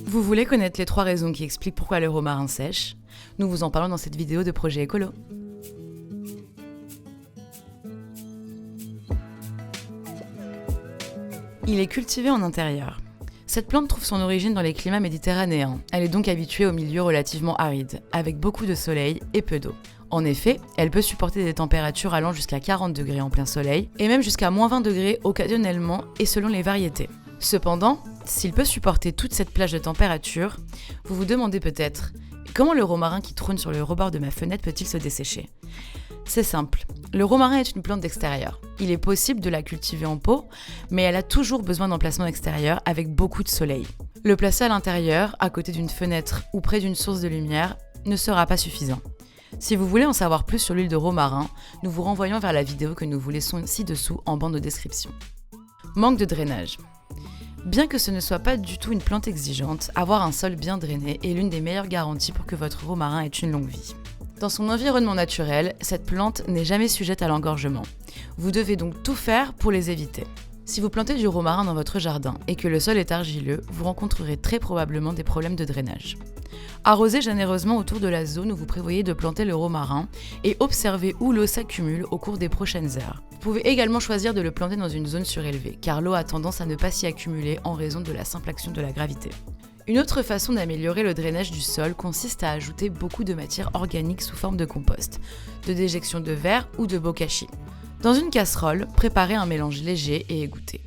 Vous voulez connaître les 3 raisons qui expliquent pourquoi le romarin sèche? Nous vous en parlons dans cette vidéo de Projet Écolo. Il est cultivé en intérieur. Cette plante trouve son origine dans les climats méditerranéens. Elle est donc habituée aux milieux relativement arides, avec beaucoup de soleil et peu d'eau. En effet, elle peut supporter des températures allant jusqu'à 40 degrés en plein soleil, et même jusqu'à moins 20 degrés occasionnellement et selon les variétés. Cependant, s'il peut supporter toute cette plage de température, vous vous demandez peut-être comment le romarin qui trône sur le rebord de ma fenêtre peut-il se dessécher? C'est simple, le romarin est une plante d'extérieur. Il est possible de la cultiver en pot, mais elle a toujours besoin d'emplacement extérieur avec beaucoup de soleil. Le placer à l'intérieur, à côté d'une fenêtre ou près d'une source de lumière, ne sera pas suffisant. Si vous voulez en savoir plus sur l'huile de romarin, nous vous renvoyons vers la vidéo que nous vous laissons ci-dessous en bande de description. Manque de drainage. Bien que ce ne soit pas du tout une plante exigeante, avoir un sol bien drainé est l'une des meilleures garanties pour que votre romarin ait une longue vie. Dans son environnement naturel, cette plante n'est jamais sujette à l'engorgement. Vous devez donc tout faire pour les éviter. Si vous plantez du romarin dans votre jardin et que le sol est argileux, vous rencontrerez très probablement des problèmes de drainage. Arrosez généreusement autour de la zone où vous prévoyez de planter le romarin et observez où l'eau s'accumule au cours des prochaines heures. Vous pouvez également choisir de le planter dans une zone surélevée, car l'eau a tendance à ne pas s'y accumuler en raison de la simple action de la gravité. Une autre façon d'améliorer le drainage du sol consiste à ajouter beaucoup de matière organique sous forme de compost, de déjection de verre ou de bokashi. Dans une casserole, préparez un mélange léger et égoutté,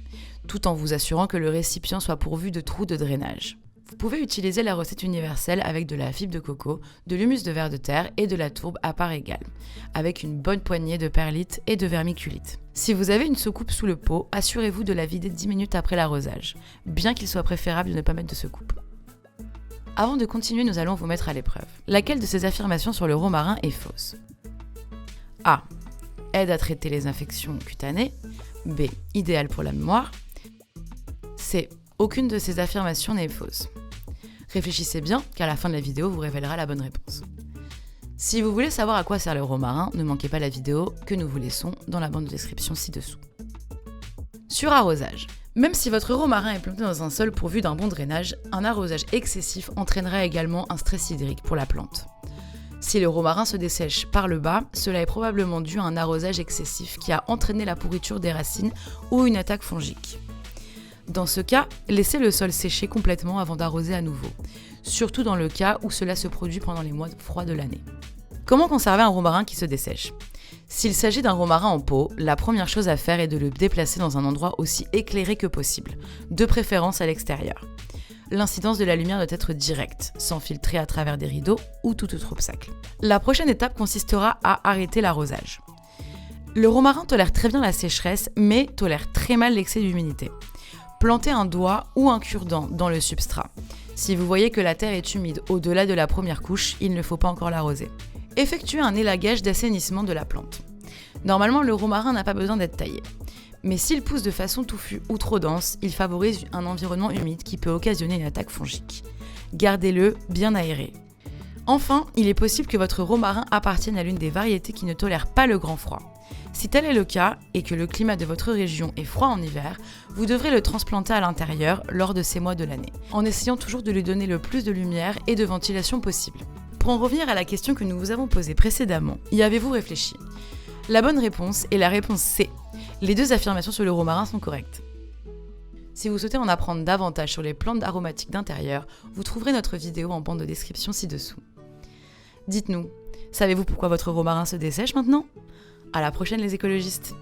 tout en vous assurant que le récipient soit pourvu de trous de drainage. Vous pouvez utiliser la recette universelle avec de la fibre de coco, de l'humus de ver de terre et de la tourbe à part égale, avec une bonne poignée de perlite et de vermiculite. Si vous avez une soucoupe sous le pot, assurez-vous de la vider 10 minutes après l'arrosage, bien qu'il soit préférable de ne pas mettre de soucoupe. Avant de continuer, nous allons vous mettre à l'épreuve. Laquelle de ces affirmations sur le romarin est fausse? A. Aide à traiter les infections cutanées. B. Idéal pour la mémoire. C. Aucune de ces affirmations n'est fausse. Réfléchissez bien, car la fin de la vidéo vous révélera la bonne réponse. Si vous voulez savoir à quoi sert le romarin, ne manquez pas la vidéo que nous vous laissons dans la bande de description ci-dessous. Surarrosage. Même si votre romarin est planté dans un sol pourvu d'un bon drainage, un arrosage excessif entraînera également un stress hydrique pour la plante. Si le romarin se dessèche par le bas, cela est probablement dû à un arrosage excessif qui a entraîné la pourriture des racines ou une attaque fongique. Dans ce cas, laissez le sol sécher complètement avant d'arroser à nouveau, surtout dans le cas où cela se produit pendant les mois froids de l'année. Comment conserver un romarin qui se dessèche? S'il s'agit d'un romarin en pot, la première chose à faire est de le déplacer dans un endroit aussi éclairé que possible, de préférence à l'extérieur. L'incidence de la lumière doit être directe, sans filtrer à travers des rideaux ou tout autre obstacle. La prochaine étape consistera à arrêter l'arrosage. Le romarin tolère très bien la sécheresse, mais tolère très mal l'excès d'humidité. Plantez un doigt ou un cure-dent dans le substrat. Si vous voyez que la terre est humide au-delà de la première couche, il ne faut pas encore l'arroser. Effectuez un élagage d'assainissement de la plante. Normalement, le romarin n'a pas besoin d'être taillé. Mais s'il pousse de façon touffue ou trop dense, il favorise un environnement humide qui peut occasionner une attaque fongique. Gardez-le bien aéré. Enfin, il est possible que votre romarin appartienne à l'une des variétés qui ne tolèrent pas le grand froid. Si tel est le cas, et que le climat de votre région est froid en hiver, vous devrez le transplanter à l'intérieur lors de ces mois de l'année, en essayant toujours de lui donner le plus de lumière et de ventilation possible. Pour en revenir à la question que nous vous avons posée précédemment, y avez-vous réfléchi? La bonne réponse est la réponse C. Les 2 affirmations sur le romarin sont correctes. Si vous souhaitez en apprendre davantage sur les plantes aromatiques d'intérieur, vous trouverez notre vidéo en bande de description ci-dessous. Dites-nous, savez-vous pourquoi votre romarin se dessèche maintenant? À la prochaine les écologistes!